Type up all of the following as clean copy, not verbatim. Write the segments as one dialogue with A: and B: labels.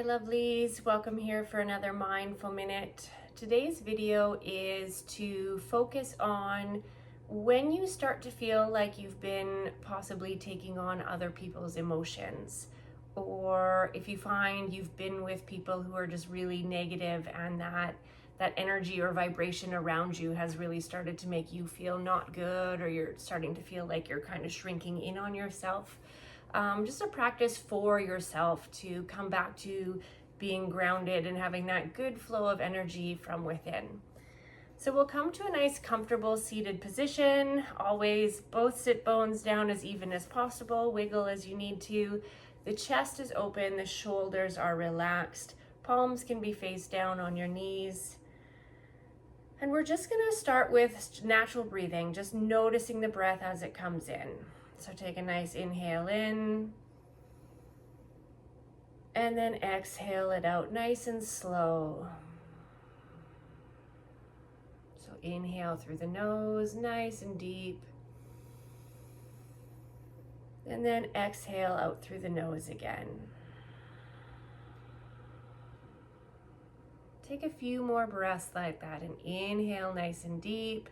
A: Hi lovelies, welcome here for another mindful minute. Today's video is to focus on when you start to feel like you've been possibly taking on other people's emotions, or if you find you've been with people who are just really negative and that energy or vibration around you has really started to make you feel not good, or you're starting to feel like you're kind of shrinking in on yourself. Just a practice for yourself to come back to being grounded and having that good flow of energy from within. So we'll come to a nice comfortable seated position. Always both sit bones down as even as possible, wiggle as you need to. The chest is open, the shoulders are relaxed. Palms can be face down on your knees. And we're just gonna start with natural breathing, just noticing the breath as it comes in. So take a nice inhale in, and then exhale it out nice and slow. So inhale through the nose, nice and deep. And then exhale out through the nose again. Take a few more breaths like that and inhale nice and deep.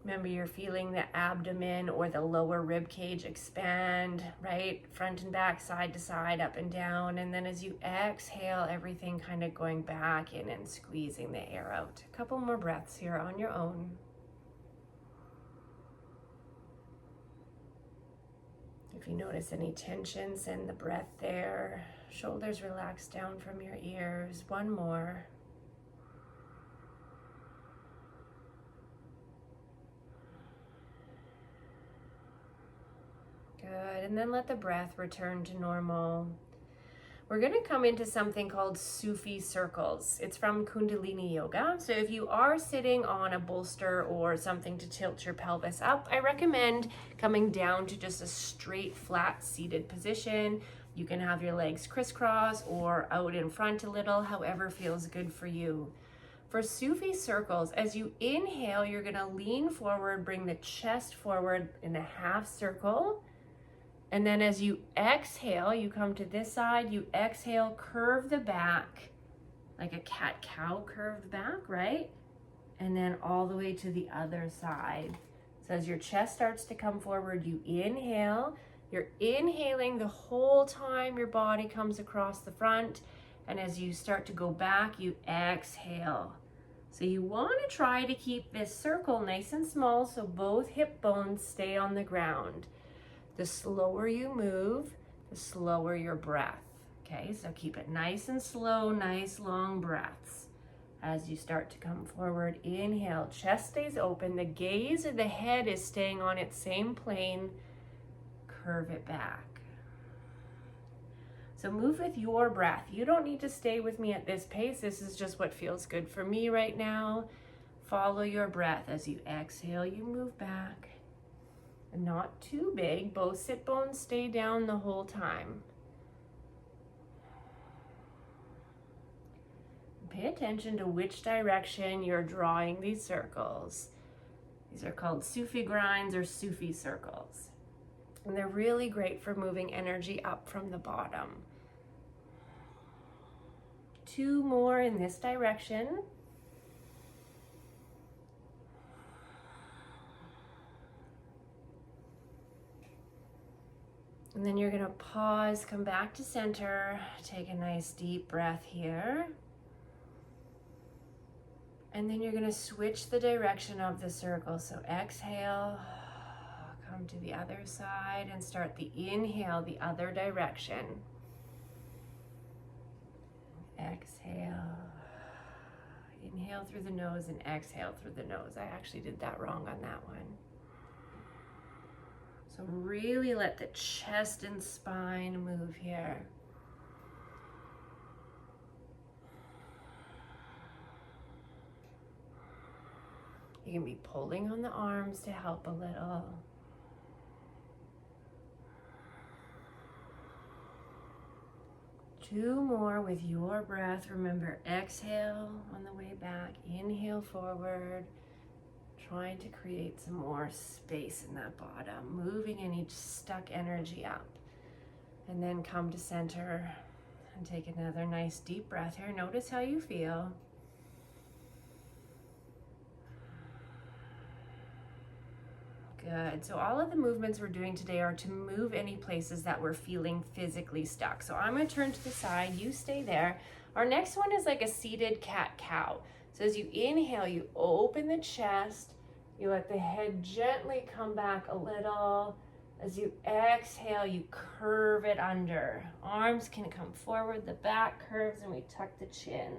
A: Remember, you're feeling the abdomen or the lower rib cage expand, right? Front and back, side to side, up and down. And then as you exhale, everything kind of going back in and squeezing the air out. A couple more breaths here on your own. If you notice any tension, send the breath there. Shoulders relax down from your ears. One more. Good, and then let the breath return to normal. We're gonna come into something called Sufi circles. It's from Kundalini Yoga. So if you are sitting on a bolster or something to tilt your pelvis up, I recommend coming down to just a straight, flat seated position. You can have your legs crisscross or out in front a little, however feels good for you. For Sufi circles, as you inhale, you're gonna lean forward, bring the chest forward in a half circle. And then as you exhale, you come to this side, you exhale, curve the back, like a cat-cow curved back, right? And then all the way to the other side. So as your chest starts to come forward, you inhale. You're inhaling the whole time your body comes across the front. And as you start to go back, you exhale. So you want to try to keep this circle nice and small so both hip bones stay on the ground. The slower you move, the slower your breath. Okay, so keep it nice and slow, nice long breaths. As you start to come forward, inhale, chest stays open, the gaze of the head is staying on its same plane, curve it back. So move with your breath. You don't need to stay with me at this pace. This is just what feels good for me right now. Follow your breath. As you exhale, you move back. Not too big. Both sit bones stay down the whole time. Pay attention to which direction you're drawing these circles. These are called Sufi grinds or Sufi circles. And they're really great for moving energy up from the bottom. 2 more in this direction. And then you're gonna pause, come back to center, take a nice deep breath here. And then you're gonna switch the direction of the circle. So exhale, come to the other side and start the inhale the other direction. Exhale. Inhale through the nose and exhale through the nose. I actually did that wrong on that one. So really let the chest and spine move here. You can be pulling on the arms to help a little. Two more with your breath. Remember, exhale on the way back, inhale forward. Trying to create some more space in that bottom, moving any stuck energy up. And then come to center and take another nice deep breath here. Notice how you feel. Good. So all of the movements we're doing today are to move any places that we're feeling physically stuck. So I'm going to turn to the side. You stay there. Our next one is like a seated cat-cow. So as you inhale, you open the chest. You let the head gently come back a little. As you exhale, you curve it under. Arms can come forward, the back curves, and we tuck the chin.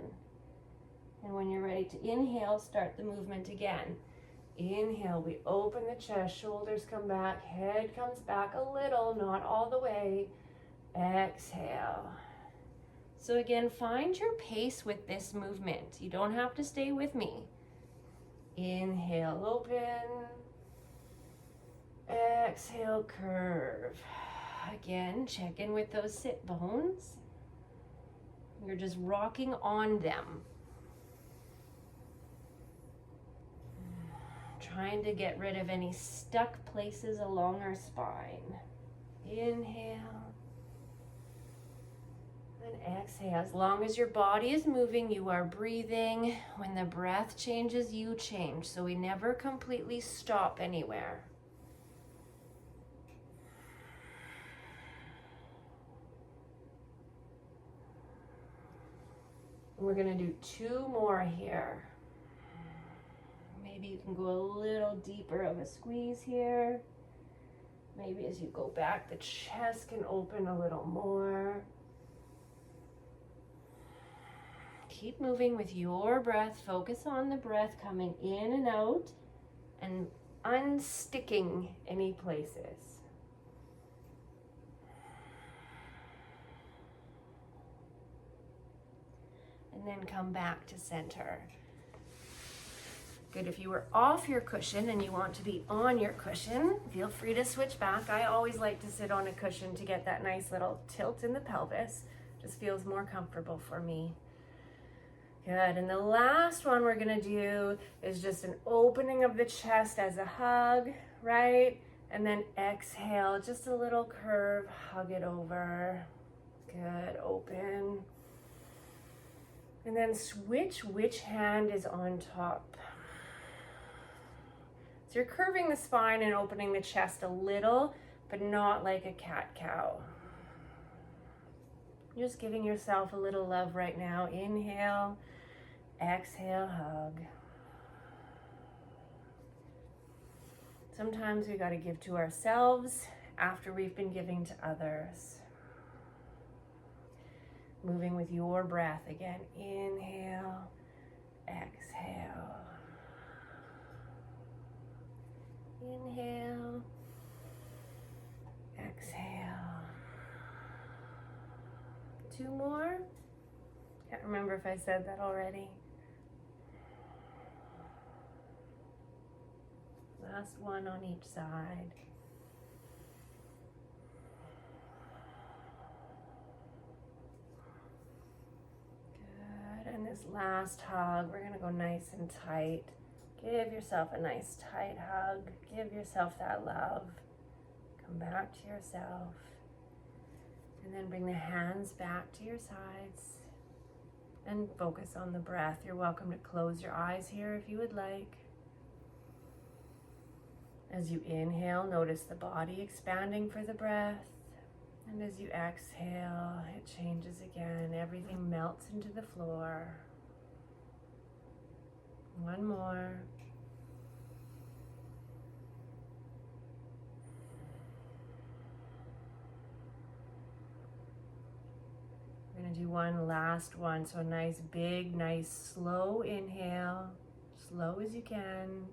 A: And when you're ready to inhale, start the movement again. Inhale, we open the chest, shoulders come back, head comes back a little, not all the way. Exhale. So again, find your pace with this movement. You don't have to stay with me. Inhale, open. Exhale, curve. Again, check in with those sit bones. You're just rocking on them. Trying to get rid of any stuck places along our spine. Inhale. And exhale. As long as your body is moving, you are breathing. When the breath changes, you change. So we never completely stop anywhere. We're going to do 2 more here. Maybe you can go a little deeper of a squeeze here. Maybe as you go back, the chest can open a little more. Keep moving with your breath. Focus on the breath coming in and out and unsticking any places. And then come back to center. Good. If you were off your cushion and you want to be on your cushion, feel free to switch back. I always like to sit on a cushion to get that nice little tilt in the pelvis. Just feels more comfortable for me. Good. And the last one we're going to do is just an opening of the chest as a hug, right? And then exhale, just a little curve, hug it over. Good. Open. And then switch which hand is on top. So you're curving the spine and opening the chest a little, but not like a cat-cow. You're just giving yourself a little love right now. Inhale, exhale, hug. Sometimes we got to give to ourselves after we've been giving to others. Moving with your breath again. Inhale, exhale. Inhale, exhale. 2 more. Can't remember if I said that already. Last one on each side. Good. And this last hug, we're going to go nice and tight. Give yourself a nice tight hug. Give yourself that love. Come back to yourself. And then bring the hands back to your sides. And focus on the breath. You're welcome to close your eyes here if you would like. As you inhale, notice the body expanding for the breath. And as you exhale, it changes again. Everything melts into the floor. 1 more. We're going to do one last one. So a nice, big, nice, slow inhale. Slow as you can.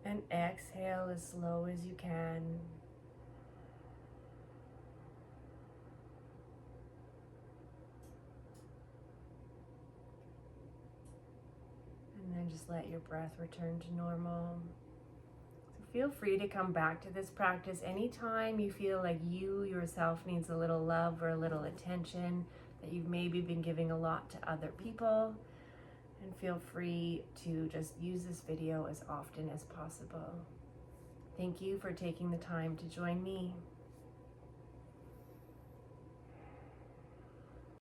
A: And exhale as slow as you can. And then just let your breath return to normal. So feel free to come back to this practice anytime you feel like you yourself needs a little love or a little attention, that you've maybe been giving a lot to other people. And feel free to just use this video as often as possible. Thank you for taking the time to join me.